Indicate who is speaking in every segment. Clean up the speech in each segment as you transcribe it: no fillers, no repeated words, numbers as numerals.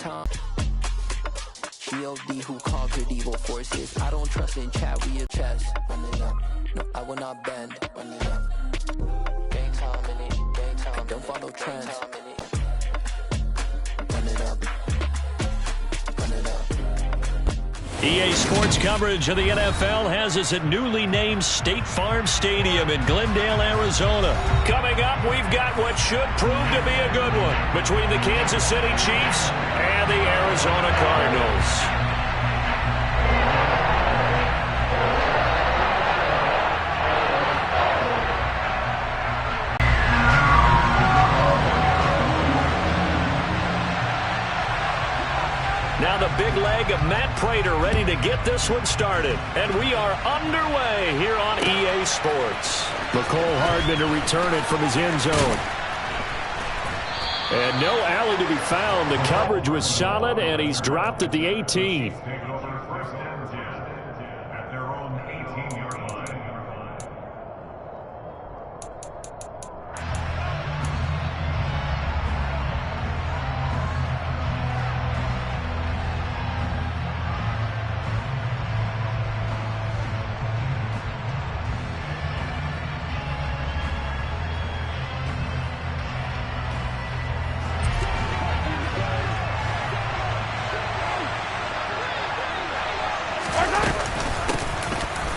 Speaker 1: time. G.O.D. who conquered evil forces. I don't trust in chat, we a chess. Run it up. No, I will not bend. Run it up. Gang time in it. Gang time. I don't follow trends. Run it up. Run it up.
Speaker 2: EA Sports coverage of the NFL has us at newly named State Farm Stadium in Glendale, Arizona. Coming up, we've got what should prove to be a good one between the Kansas City Chiefs and the Arizona Cardinals. Now the big leg of Matt Prater ready to get this one started. And we are underway here on EA Sports. McCole Hardman to return it from his end zone. And no alley to be found. The coverage was solid, and he's dropped at the 18.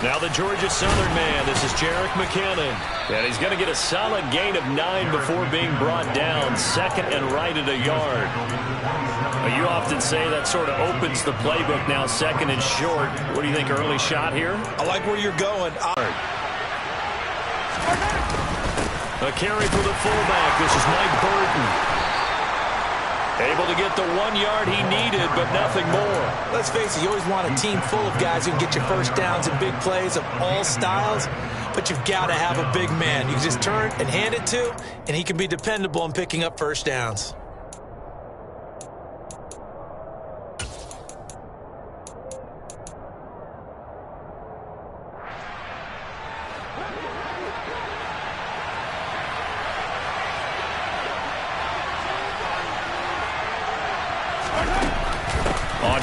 Speaker 2: Now the Georgia Southern man, this is Jerick McKinnon. And he's going to get a solid gain of 9 before being brought down. Second and right at a yard. Well, you often say that sort of opens the playbook now, second and short. What do you think, early shot here?
Speaker 3: I like where you're going.
Speaker 2: A carry for the fullback. This is Mike Burton. Able to get the 1 yard he needed, but nothing more.
Speaker 3: Let's face it, you always want a team full of guys who can get you first downs and big plays of all styles, but you've got to have a big man you can just turn and hand it to, and he can be dependable in picking up first downs.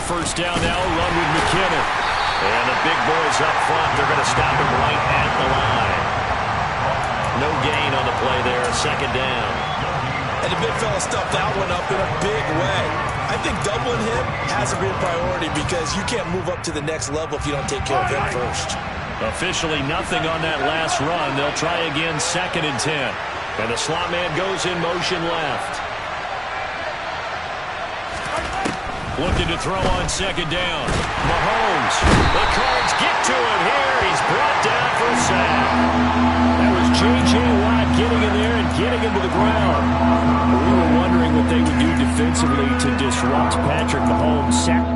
Speaker 2: First down now, run with McKinnon. And the big boys up front, they're going to stop him right at the line. No gain on the play there, second down.
Speaker 3: And the big fella stuffed that one up in a big way. I think doubling him has to be a priority because you can't move up to the next level if you don't take care of him first.
Speaker 2: Officially nothing on that last run. They'll try again, second and 10. And the slot man goes in motion left. Looking to throw on second down. Mahomes. The Cards get to him here. He's brought down for a sack. That was J.J. Watt getting in there and getting him to the ground. We were wondering what they would do defensively to disrupt Patrick Mahomes' sack.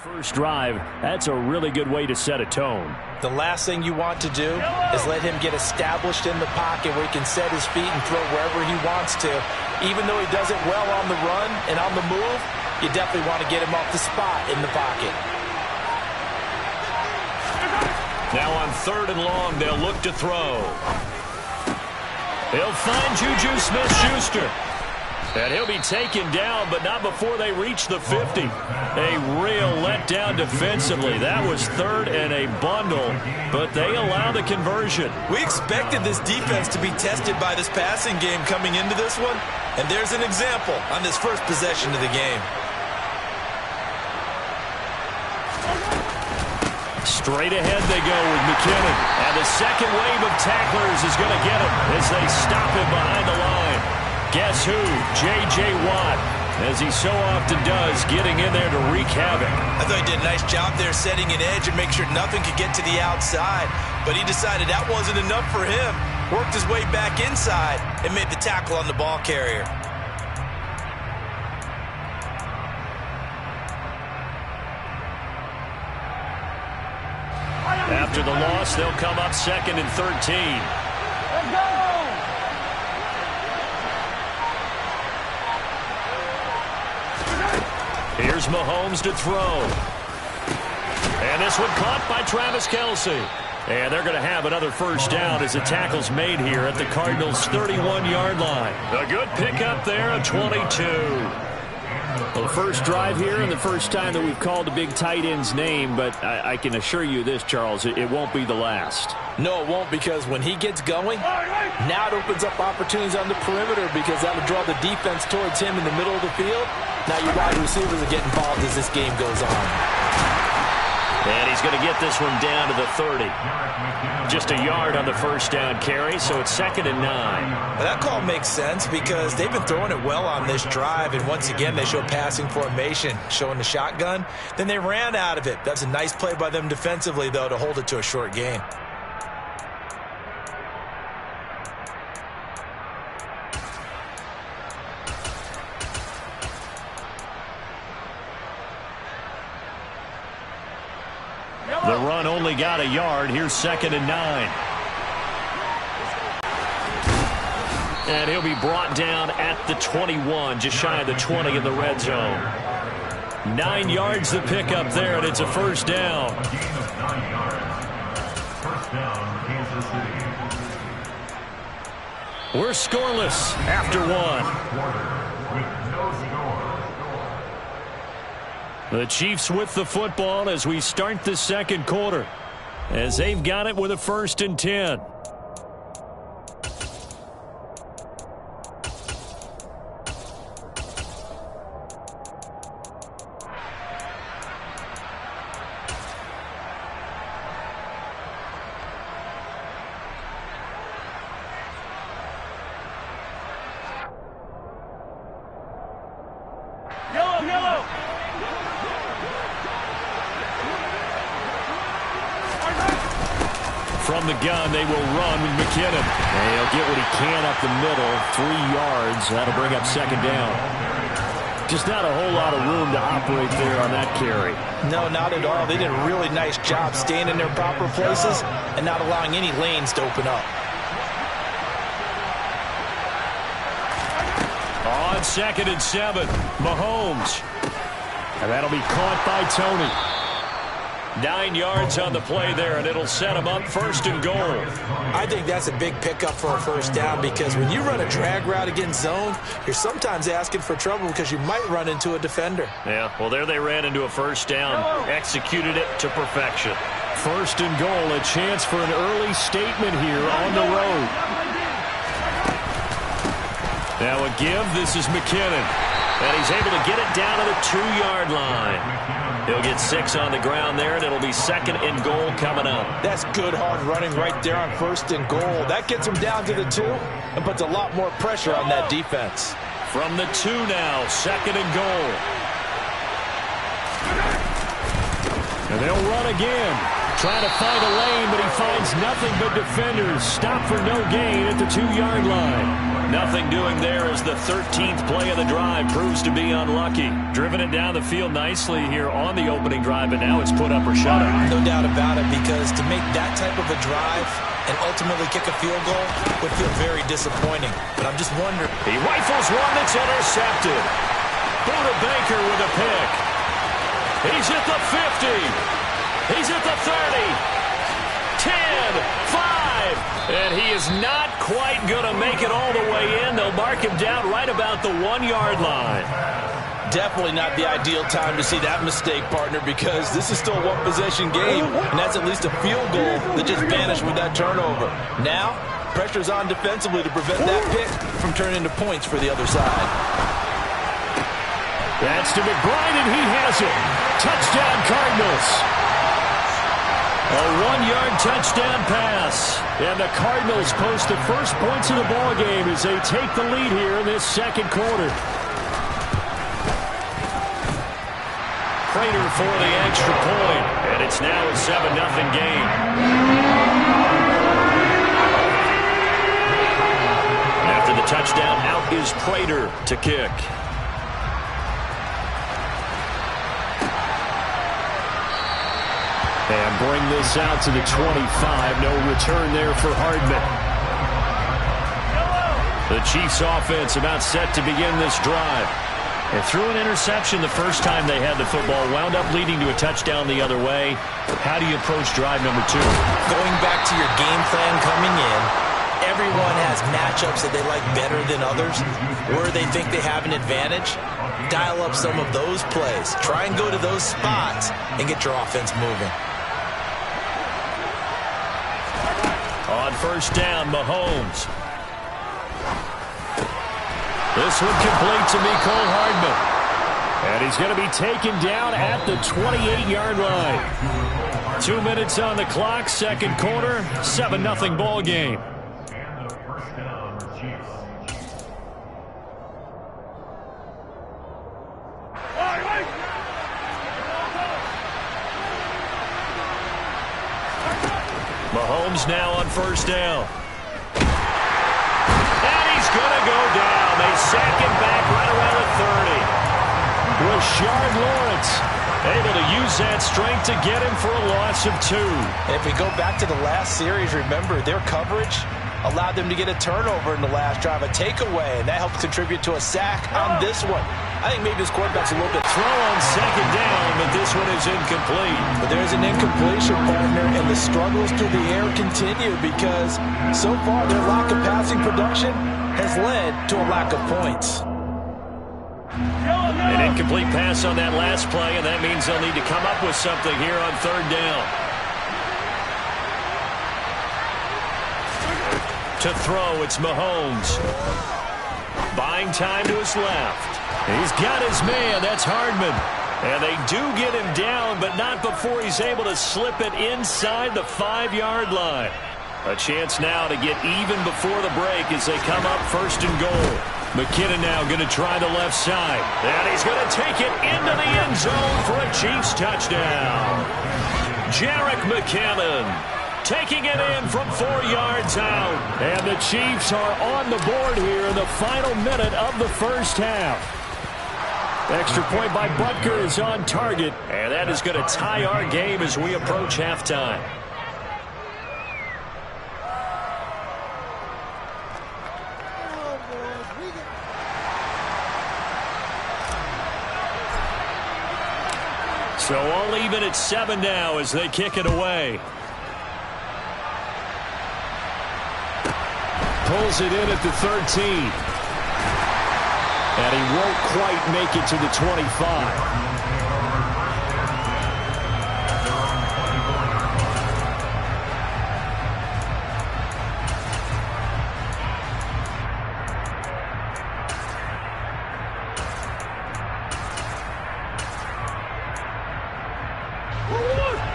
Speaker 2: First drive, that's a really good way to set a tone.
Speaker 3: The last thing you want to do is let him get established in the pocket where he can set his feet and throw wherever he wants to. Even though he does it well on the run and on the move, you definitely want to get him off the spot in the pocket.
Speaker 2: Now on third and long, they'll look to throw. He'll find Juju Smith-Schuster. And he'll be taken down, but not before they reach the 50. A real letdown defensively. That was third and a bundle, but they allow the conversion.
Speaker 3: We expected this defense to be tested by this passing game coming into this one, and there's an example on this first possession of the game.
Speaker 2: Straight ahead they go with McKinnon. And the second wave of tacklers is going to get him as they stop him behind the line. Guess who? J.J. Watt, as he so often does, getting in there to wreak havoc.
Speaker 3: I thought he did a nice job there setting an edge and make sure nothing could get to the outside. But he decided that wasn't enough for him. Worked his way back inside and made the tackle on the ball carrier.
Speaker 2: After the loss, they'll come up 2nd and 13.
Speaker 4: Let's go!
Speaker 2: Here's Mahomes to throw. And this one caught by Travis Kelce. And they're going to have another first down as the tackle's made here at the Cardinals' 31-yard line. A good pickup there, a 22.
Speaker 5: Well, the first drive here and the first time that we've called a big tight end's name, but I can assure you this, Charles, it won't be the last.
Speaker 3: No, it won't, because when he gets going, now it opens up opportunities on the perimeter because that'll draw the defense towards him in the middle of the field. Now your wide receivers will get involved as this game goes on.
Speaker 2: And he's going to get this one down to the 30. Just a yard on the first down carry, so it's 2nd and 9.
Speaker 3: Well, that call makes sense because they've been throwing it well on this drive, and once again they show passing formation, showing the shotgun. Then they ran out of it. That's a nice play by them defensively, though, to hold it to a short gain.
Speaker 2: The run only got a yard. Here's 2nd and 9. And he'll be brought down at the 21, just shy of the 20 in the red zone. 9 yards to pick up there, and it's a first down. We're scoreless after one. The Chiefs with the football as we start the second quarter, as they've got it with a 1st and 10.
Speaker 4: Yellow!
Speaker 2: From the gun, they will run with McKinnon. And he'll get what he can up the middle, 3 yards. That'll bring up 2nd down. Just not a whole lot of room to operate there on that carry.
Speaker 3: No, not at all. They did a really nice job staying in their proper places and not allowing any lanes to open up.
Speaker 2: On 2nd and 7, Mahomes. And that'll be caught by Tony. 9 yards on the play there, and it'll set him up 1st and goal.
Speaker 3: I think that's a big pickup for a first down because when you run a drag route against zone, you're sometimes asking for trouble because you might run into a defender.
Speaker 2: Yeah, well, there they ran into a first down, executed it to perfection. 1st and goal, a chance for an early statement here on the road. Now a give, this is McKinnon, and he's able to get it down to the 2-yard line. He'll get 6 on the ground there, and it'll be 2nd and goal coming up.
Speaker 3: That's good hard running right there on 1st and goal. That gets him down to the 2 and puts a lot more pressure on that defense.
Speaker 2: From the 2 now, 2nd and goal. And they'll run again. Trying to find a lane, but he finds nothing but defenders. Stop for no gain at the 2-yard line. Nothing doing there as the 13th play of the drive proves to be unlucky. Driven it down the field nicely here on the opening drive, but now it's put up or shut up.
Speaker 3: No doubt about it, because to make that type of a drive and ultimately kick a field goal would feel very disappointing. But I'm just wondering.
Speaker 2: He rifles one that's intercepted. Buda Baker with a pick. He's at the 50. He's at the 30, 10, 5, and he is not quite going to make it all the way in. They'll mark him down right about the 1-yard line.
Speaker 3: Definitely not the ideal time to see that mistake, partner, because this is still a one-possession game, and that's at least a field goal that just vanished with that turnover. Now, pressure's on defensively to prevent that pick from turning into points for the other side.
Speaker 2: That's to McBride, and he has it. Touchdown, Cardinals. A 1-yard touchdown pass. And the Cardinals post the first points of the ball game as they take the lead here in this second quarter. Prater for the extra point. And it's now a 7-0 game. After the touchdown, out is Prater to kick.
Speaker 5: And bring this out to the 25. No return there for Hardman. The Chiefs offense about set to begin this drive. They threw an interception the first time they had the football, wound up leading to a touchdown the other way. How do you approach drive number 2?
Speaker 3: Going back to your game plan coming in, everyone has matchups that they like better than others, where they think they have an advantage. Dial up some of those plays. Try and go to those spots and get your offense moving.
Speaker 2: On first down, Mahomes. This one complete to Mecole Hardman.
Speaker 5: And he's going to be taken down at the 28-yard line.
Speaker 2: 2 minutes on the clock, second quarter, 7-0 ball game. Mahomes now on first down. And he's going to go down. They sack him back right around the 30. Rashard Lawrence able to use that strength to get him for a loss of 2.
Speaker 3: And if we go back to the last series, remember, their coverage allowed them to get a turnover in the last drive, a takeaway, and that helped contribute to a sack on this one. I think maybe this quarterback's a little bit...
Speaker 2: Throw on second down, but this one is incomplete.
Speaker 3: But there's an incompletion, partner, and the struggles through the air continue because so far their lack of passing production has led to a lack of points.
Speaker 2: An incomplete pass on that last play, and that means they'll need to come up with something here on third down. To throw, it's Mahomes. Buying time to his left. He's got his man. That's Hardman. And they do get him down, but not before he's able to slip it inside the 5-yard line. A chance now to get even before the break as they come up first and goal. McKinnon now going to try the left side. And he's going to take it into the end zone for a Chiefs touchdown. Jerick McKinnon taking it in from 4 yards out.
Speaker 5: And the Chiefs are on the board here in the final minute of the first half. Extra point by Butker is on target.
Speaker 2: And that is going to tie our game as we approach halftime. So all even at 7 now as they kick it away.
Speaker 5: Pulls it in at the 13. And he won't quite make it to the 25.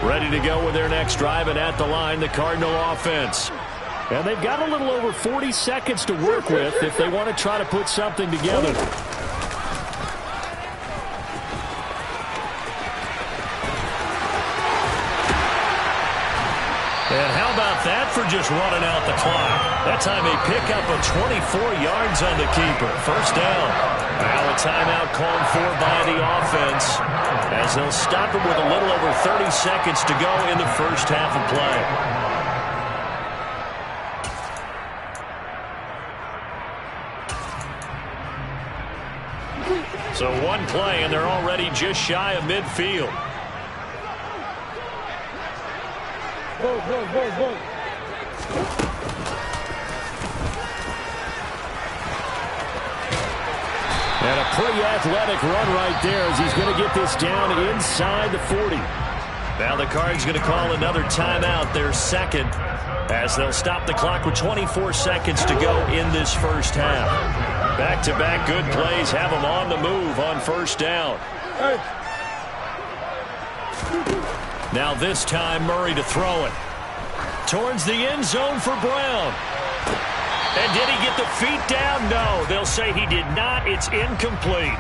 Speaker 2: Ready to go with their next drive, and at the line, the Cardinal offense.
Speaker 5: And they've got a little over 40 seconds to work with if they want to try to put something together.
Speaker 2: And how about that for just running out the clock? That time they pick up a 24 yards on the keeper. First down. Now a timeout called for by the offense as they'll stop it with a little over 30 seconds to go in the first half of play. So one play, and they're already just shy of midfield.
Speaker 5: And a pretty athletic run right there as he's going to get this down inside the 40.
Speaker 2: Now the Cards going to call another timeout, their second, as they'll stop the clock with 24 seconds to go in this first half. Back-to-back good plays have them on the move on first down. Now this time Murray to throw it. Towards the end zone for Brown. And did he get the feet down? No, they'll say he did not. It's incomplete.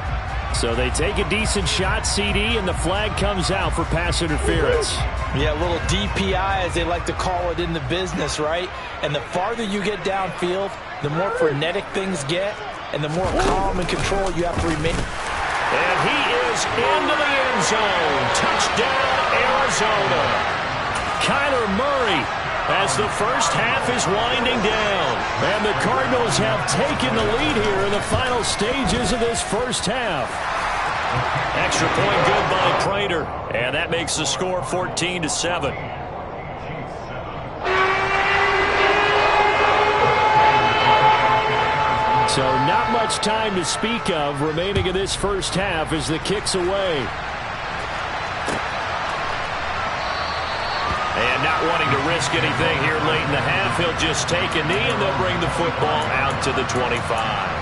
Speaker 5: So they take a decent shot, CD, and the flag comes out for pass interference.
Speaker 3: Yeah, a little DPI, as they like to call it in the business, right? And the farther you get downfield, the more frenetic things get, and the more calm and control you have to remain.
Speaker 2: And he is into the end zone. Touchdown, Arizona.
Speaker 5: Kyler Murray, as the first half is winding down. And the Cardinals have taken the lead here in the final stages of this first half. Extra point good by Prater. And that makes the score 14-7. So not much time to speak of remaining in this first half as the kick's away. And not wanting to risk anything here late in the half, he'll just take a knee and they'll bring the football out to the 25.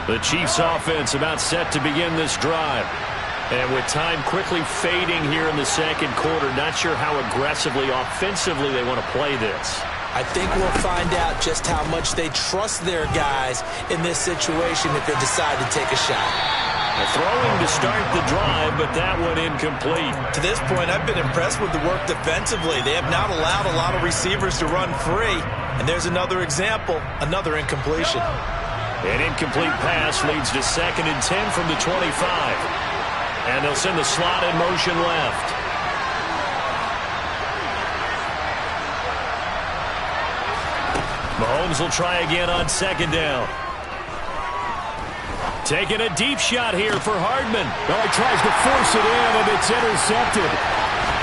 Speaker 5: The Chiefs offense about set to begin this drive. And with time quickly fading here in the second quarter, not sure how aggressively, offensively they want to play this.
Speaker 3: I think we'll find out just how much they trust their guys in this situation if they decide to take a shot.
Speaker 5: Throwing to start the drive, but that one incomplete.
Speaker 3: To this point, I've been impressed with the work defensively. They have not allowed a lot of receivers to run free. And there's another example, another incompletion.
Speaker 5: An incomplete pass leads to 2nd and 10 from the 25. And they'll send the slot in motion left. Mahomes will try again on 2nd down. Taking a deep shot here for Hardman.
Speaker 6: Well, he tries to force it in, and it's intercepted.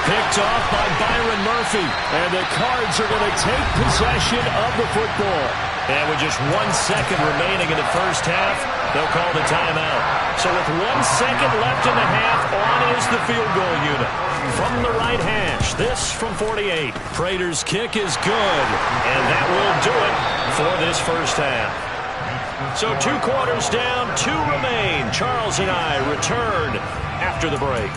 Speaker 5: Picked off by Byron Murphy.
Speaker 6: And the Cards are going to take possession of the football.
Speaker 5: And with just 1 second remaining in the first half, they'll call the timeout. So with 1 second left in the half, on is the field goal unit. From the right hash, this from 48. Prater's kick is good. And that will do it for this first half. So 2 quarters down, 2 remain. Charles and I return after the break.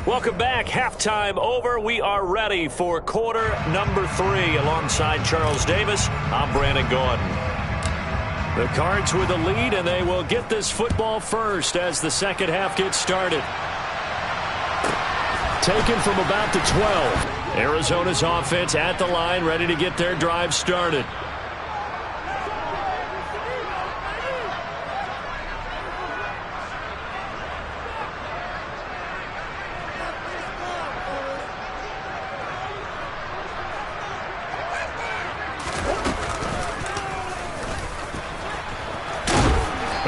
Speaker 5: Welcome back. Halftime over. We are ready for quarter number 3. Alongside Charles Davis, I'm Brandon Gaudin. The Cards with the lead, and they will get this football first as the second half gets started. Taken from about the 12. Arizona's offense at the line, ready to get their drive started.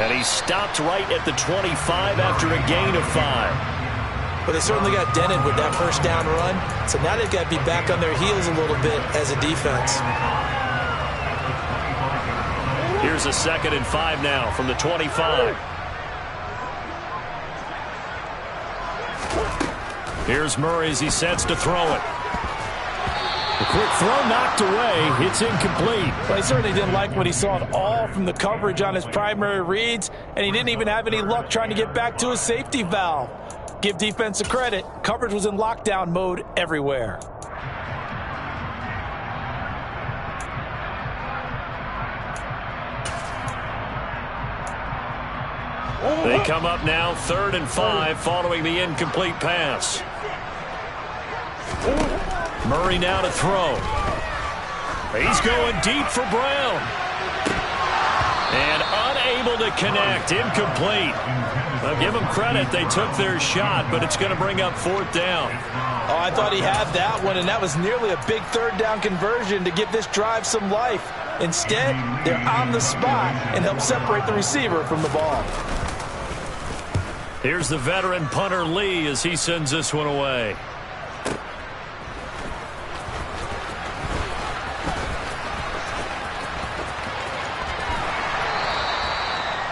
Speaker 5: And he stopped right at the 25 after a gain of 5.
Speaker 3: But they certainly got dented with that first down run. So now they've got to be back on their heels a little bit as a defense.
Speaker 5: Here's a 2nd and 5 now from the 25. Here's Murray as he sets to throw it.
Speaker 6: The quick throw knocked away. It's incomplete.
Speaker 7: Well, he certainly didn't like what he saw at all from the coverage on his primary reads, and he didn't even have any luck trying to get back to his safety valve. Give defense a credit. Coverage was in lockdown mode everywhere.
Speaker 5: They come up now 3rd and 5 following the incomplete pass. Murray now to throw. He's going deep for Brown. And unable to connect. Incomplete. I'll give them credit. They took their shot, but it's going to bring up 4th down.
Speaker 7: Oh, I thought he had that one, and that was nearly a big 3rd down conversion to give this drive some life. Instead, they're on the spot and help separate the receiver from the ball.
Speaker 5: Here's the veteran punter Lee as he sends this one away.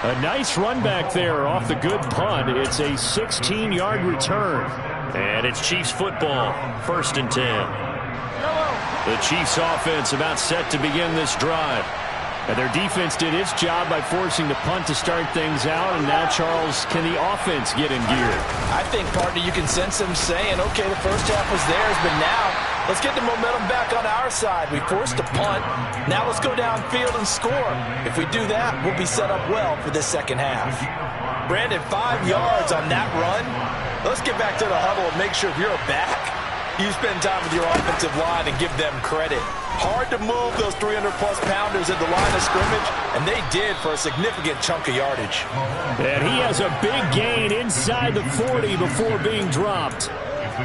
Speaker 6: A nice run back there off the good punt. It's a 16-yard return.
Speaker 5: And it's Chiefs football, 1st and 10. The Chiefs offense about set to begin this drive.
Speaker 6: And their defense did its job by forcing the punt to start things out. And now, Charles, can the offense get in gear?
Speaker 3: I think, partner, you can sense them saying, okay, the first half was theirs, but now let's get the momentum back on our side. We forced a punt. Now let's go downfield and score. If we do that, we'll be set up well for this second half. Brandon, 5 yards on that run. Let's get back to the huddle and make sure if you're back, you spend time with your offensive line and give them credit. Hard to move those 300-plus pounders at the line of scrimmage, and they did for a significant chunk of yardage.
Speaker 6: And he has a big gain inside the 40 before being dropped.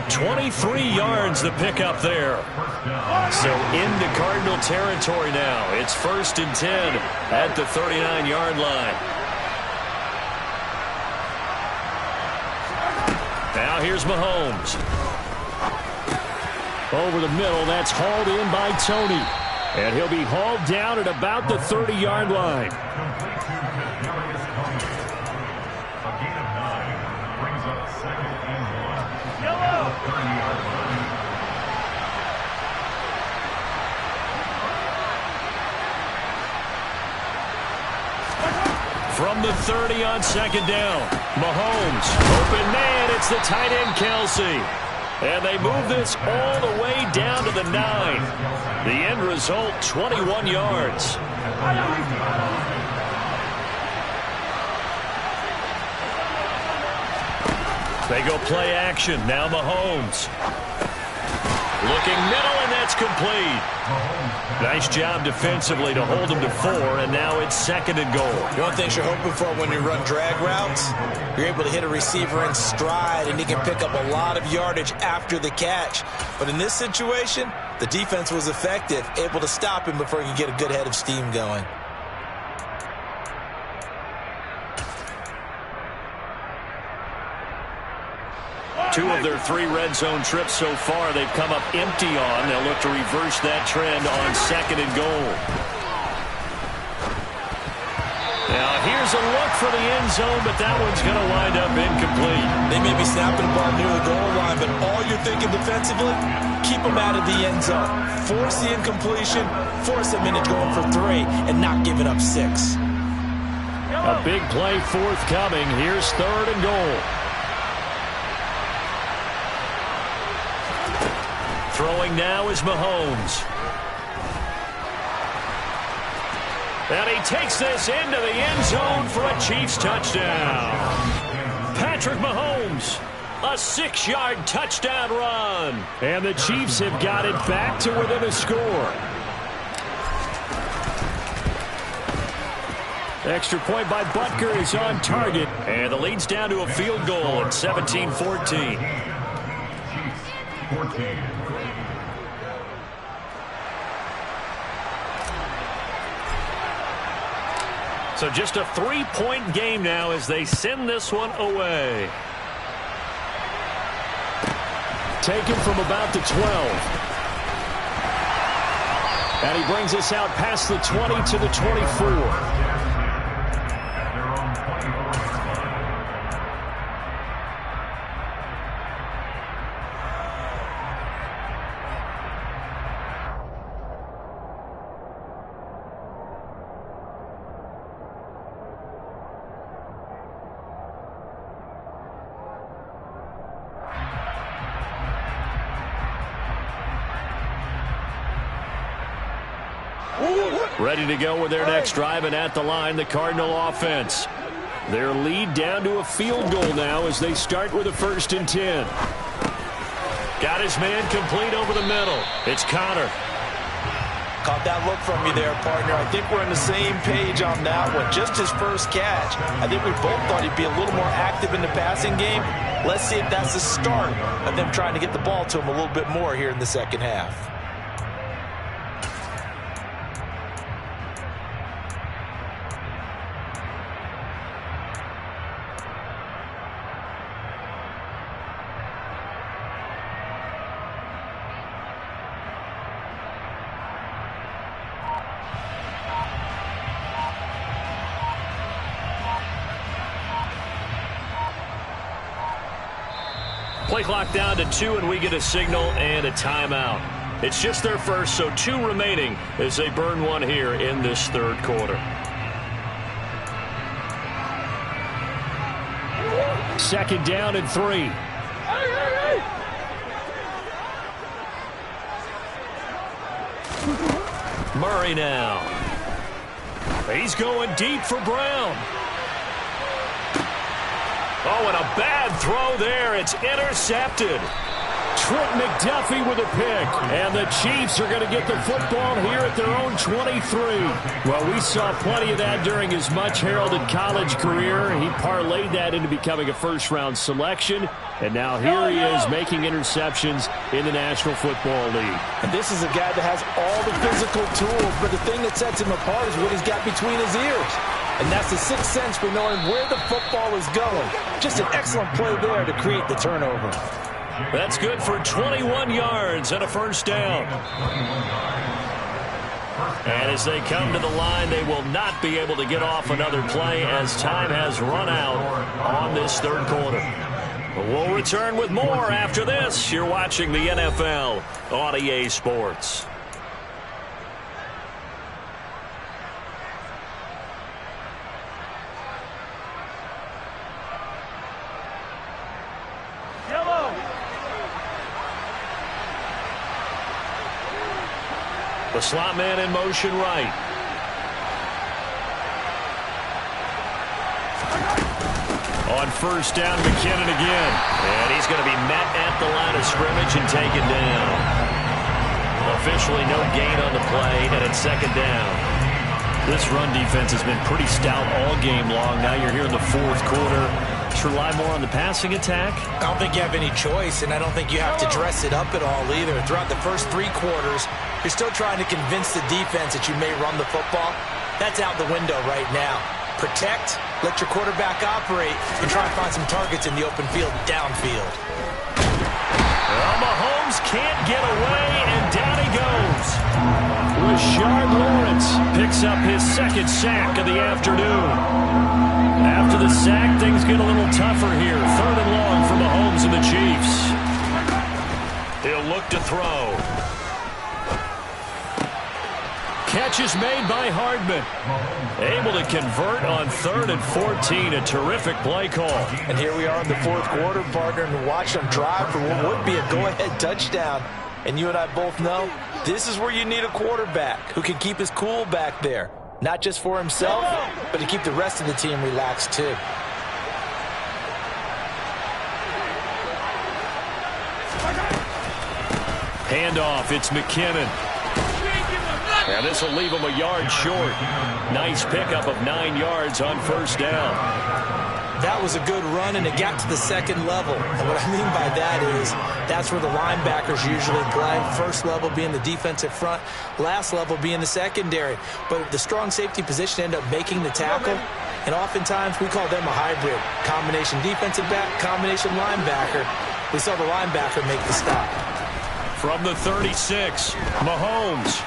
Speaker 5: 23 yards the pickup there. So into Cardinal territory now. It's 1st and 10 at the 39-yard line. Now here's Mahomes.
Speaker 6: Over the middle, that's hauled in by Tony. And he'll be hauled down at about the 30-yard line.
Speaker 5: From the 30 on 2nd down, Mahomes, open man, it's the tight end Kelsey. And they move this all the way down to the 9. The end result, 21 yards. They go play action. Now Mahomes. Looking middle, and that's complete. Nice job defensively to hold him to 4, and now it's 2nd and goal.
Speaker 3: You know one thing you're hoping for when you run drag routes? You're able to hit a receiver in stride, and he can pick up a lot of yardage after the catch. But in this situation, the defense was effective, able to stop him before he could get a good head of steam going.
Speaker 5: Two of their 3 red zone trips so far they've come up empty on. They'll look to reverse that trend on 2nd and goal. Now here's a look for the end zone, but that one's going to wind up incomplete.
Speaker 3: They may be snapping the ball near the goal line, but all you're thinking defensively, keep them out of the end zone. Force the incompletion, force them into going for 3, and not giving up 6.
Speaker 6: A big play forthcoming. Here's 3rd and goal.
Speaker 5: Throwing now is Mahomes. And he takes this into the end zone for a Chiefs touchdown. Patrick Mahomes, a 6-yard touchdown run.
Speaker 6: And the Chiefs have got it back to within a score. Extra point by Butker is on target.
Speaker 5: And the lead's down to a field goal at 17-14. So just a 3-point game now as they send this one away.
Speaker 6: Taken from about the 12. And he brings us out past the 20 to the 24.
Speaker 5: Ready to go with their next drive, and at the line, the Cardinal offense.
Speaker 6: Their lead down to a field goal now as they start with a 1st and 10.
Speaker 5: Got his man complete over the middle. It's Connor.
Speaker 3: Caught that look from you there, partner. I think we're on the same page on that one. Just his first catch. I think we both thought he'd be a little more active in the passing game. Let's see if that's the start of them trying to get the ball to him a little bit more here in the second half.
Speaker 5: Play clock down to 2, and we get a signal and a timeout.
Speaker 6: It's just their first, so 2 remaining as they burn one here in this third quarter. Second down and 3. Murray now. He's going deep for Brown. Oh, and a bad throw there. It's intercepted. Trent McDuffie with a pick. And the Chiefs are going to get the football here at their own 23. Well, we saw plenty of that during his much-heralded college career. He parlayed that into becoming a first-round selection. And now here he is making interceptions in the National Football League.
Speaker 7: And this is a guy that has all the physical tools, but the thing that sets him apart is what he's got between his ears. And that's the sixth sense for knowing where the football is going. Just an excellent play there to create the turnover.
Speaker 6: That's good for 21 yards and a first down. And as they come to the line, they will not be able to get off another play as time has run out on this third quarter. We'll return with more after this. You're watching the NFL on EA Sports. The slot man in motion right. On first down, McKinnon again. And he's going to be met at the line of scrimmage and taken down. Officially no gain on the play, and it's second down. This run defense has been pretty stout all game long. Now you're here in the fourth quarter. To rely more on the passing attack?
Speaker 3: I don't think you have any choice, and I don't think you have to dress it up at all either. Throughout the first 3 quarters, you're still trying to convince the defense that you may run the football. That's out the window right now. Protect, let your quarterback operate, and try and find some targets in the open field downfield.
Speaker 6: Well, Mahomes can't get away, and down he goes. Rashard Lawrence picks up his second sack of the afternoon. After the sack, things get a little tougher here. Third and long for Mahomes and the Chiefs. He'll look to throw. Catch is made by Hardman. Able to convert on 3rd and 14. A terrific play call.
Speaker 3: And here we are in the fourth quarter, partner, and watch them drive for what would be a go-ahead touchdown. And you and I both know this is where you need a quarterback who can keep his cool back there. Not just for himself, but to keep the rest of the team relaxed too.
Speaker 6: Handoff, it's McKinnon. And this will leave him a yard short. Nice pickup of 9 yards on first down.
Speaker 3: That was a good run, and it got to the second level. And what I mean by that is that's where the linebackers usually play. First level being the defensive front, last level being the secondary. But the strong safety position ended up making the tackle, and oftentimes we call them a hybrid. Combination defensive back, combination linebacker. We saw the linebacker make the stop.
Speaker 6: From the 36, Mahomes.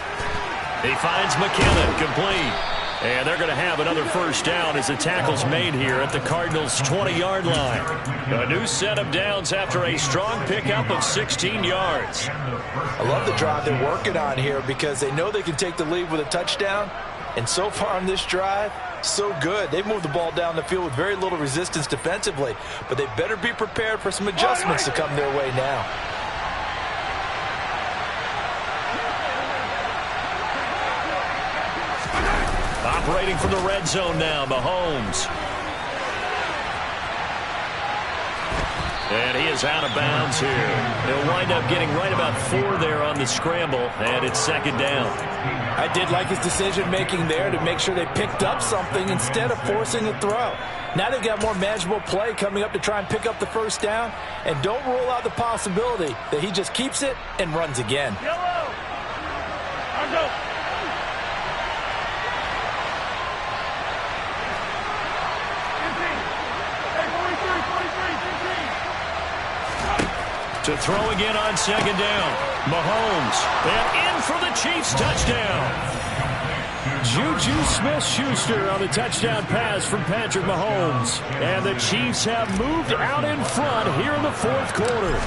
Speaker 6: He finds McKinnon, complete. And they're going to have another first down as the tackle's made here at the Cardinals' 20-yard line. A new set of downs after a strong pickup of 16 yards.
Speaker 3: I love the drive they're working on here because they know they can take the lead with a touchdown. And so far on this drive, so good. They've moved the ball down the field with very little resistance defensively, but they better be prepared for some adjustments to come their way now.
Speaker 6: Operating from the red zone now, Mahomes. And he is out of bounds here. They'll wind up getting right about 4 there on the scramble, and it's second down.
Speaker 7: I did like his decision-making there to make sure they picked up something instead of forcing a throw. Now they've got more manageable play coming up to try and pick up the first down, and don't rule out the possibility that he just keeps it and runs again.
Speaker 4: Yellow! Go!
Speaker 6: To throw again on second down. Mahomes. And in for the Chiefs touchdown. Juju Smith-Schuster on the touchdown pass from Patrick Mahomes. And the Chiefs have moved out in front here in the fourth quarter.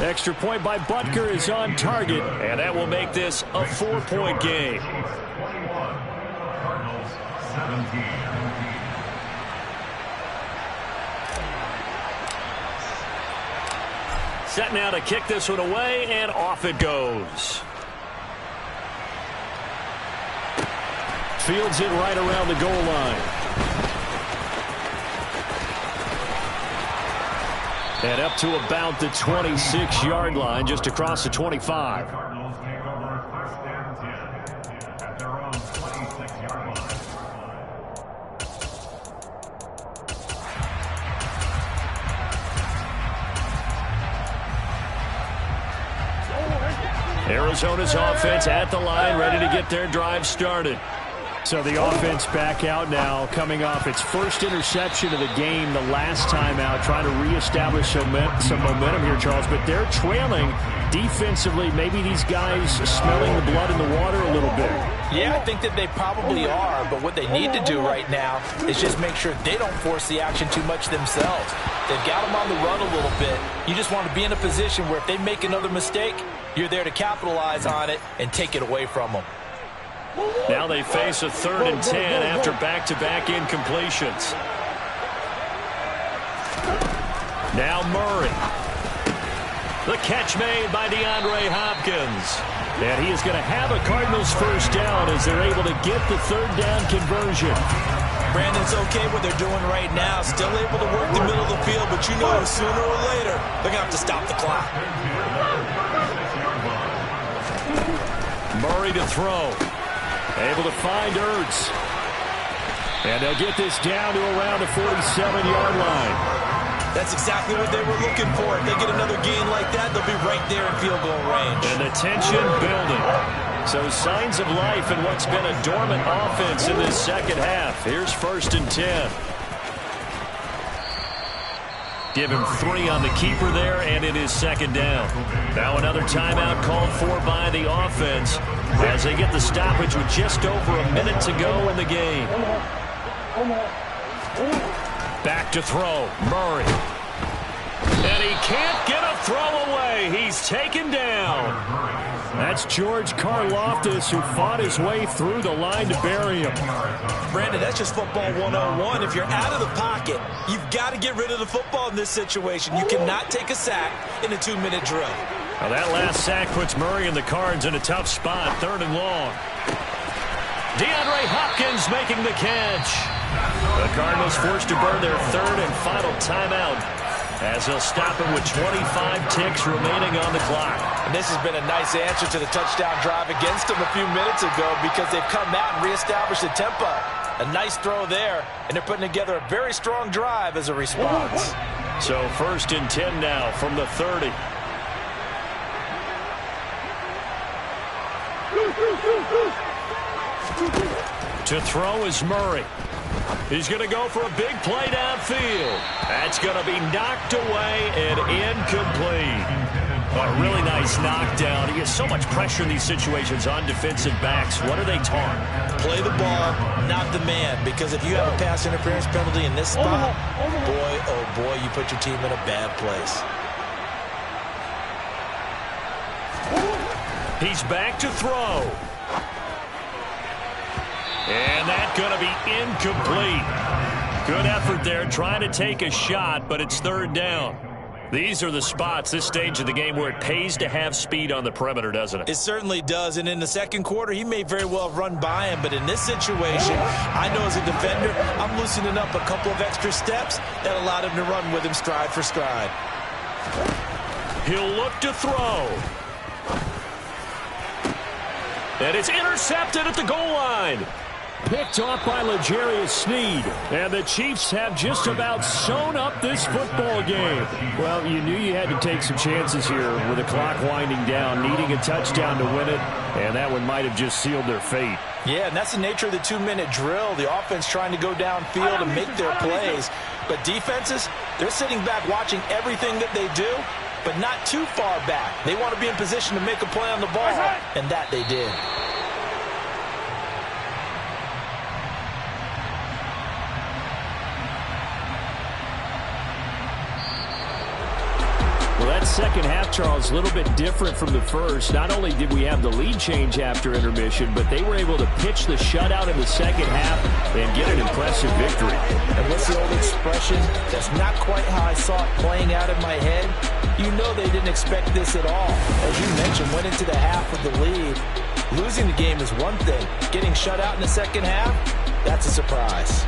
Speaker 5: Extra point by Butker is on target, and that will make this a 4-point game. Set now to kick this one away, and off it goes. Fields it right around the goal line. And up to about the 26-yard line, just across the 25. Arizona's offense at the line, ready to get their drive started. So the offense back out now, coming off its first interception of the game the last time out, trying to reestablish some momentum here, Charles. But they're trailing defensively. Maybe these guys smelling the blood in the water a little bit.
Speaker 7: Yeah, I think that they probably are, but what they need to do right now is just make sure they don't force the action too much themselves. They've got them on the run a little bit. You just want to be in a position where if they make another mistake, you're there to capitalize on it and take it away from them.
Speaker 5: Now they face a 3rd and 10 after back-to-back incompletions. Now Murray. The catch made by DeAndre Hopkins. And he is going to have a Cardinals first down as they're able to get the 3rd down conversion.
Speaker 7: Brandon's okay what they're doing right now. Still able to work the middle of the field, but you know sooner or later they're going to have to stop the clock.
Speaker 5: Murray to throw. Able to find Ertz. And they'll get this down to around the 47-yard line.
Speaker 7: That's exactly what they were looking for. If they get another gain like that, they'll be right there in field goal range.
Speaker 5: And the tension building. So signs of life in what's been a dormant offense in this second half. Here's 1st and 10. Give him 3 on the keeper there, and it is 2nd down. Now another timeout called for by the offense as they get the stoppage with just over a minute to go in the game. Back to throw, Murray. And he can't get a throw away. He's taken down. That's George Karlaftis, who fought his way through the line to bury him.
Speaker 7: Brandon, that's just football 101. If you're out of the pocket, you've got to get rid of the football in this situation. You cannot take a sack in a 2-minute drill.
Speaker 5: Well, that last sack puts Murray and the Cards in a tough spot, 3rd and long. DeAndre Hopkins making the catch. The Cardinals forced to burn their 3rd and final timeout as they'll stop him with 25 ticks remaining on the clock.
Speaker 7: And this has been a nice answer to the touchdown drive against them a few minutes ago because they've come out and reestablished the tempo. A nice throw there, and they're putting together a very strong drive as a response.
Speaker 5: So 1st and 10 now from the 30. To throw is Murray. He's going to go for a big play downfield. That's going to be knocked away and incomplete. A really nice knockdown. He gets so much pressure in these situations on defensive backs. What are they taught?
Speaker 7: Play the ball, not the man. Because if you have a pass interference penalty in this spot, boy, oh boy, you put your team in a bad place.
Speaker 5: He's back to throw. And that's going to be incomplete. Good effort there, trying to take a shot, but it's 3rd down. These are the spots, this stage of the game, where it pays to have speed on the perimeter, doesn't it?
Speaker 7: It certainly does, and in the second quarter, he may very well run by him, but in this situation, I know as a defender, I'm loosening up a couple of extra steps that allowed him to run with him stride for stride.
Speaker 5: He'll look to throw. And it's intercepted at the goal line. Picked off by L'Jarius Sneed. And the Chiefs have just about sewn up this football game. Well, you knew you had to take some chances here with the clock winding down, needing a touchdown to win it, and that one might have just sealed their fate.
Speaker 7: Yeah, and that's the nature of the 2-minute drill. The offense trying to go downfield and make their plays. But defenses, they're sitting back watching everything that they do, but not too far back. They want to be in position to make a play on the ball, and that they did.
Speaker 6: second half, Charles, a little bit different from the first. Not only did we have the lead change after intermission, but they were able to pitch the shutout in the second half and get an impressive victory.
Speaker 3: And what's the old expression? That's not quite how I saw it playing out in my head. You know they didn't expect this at all. As you mentioned, went into the half with the lead. Losing the game is one thing. Getting shut out in the second half, that's a surprise.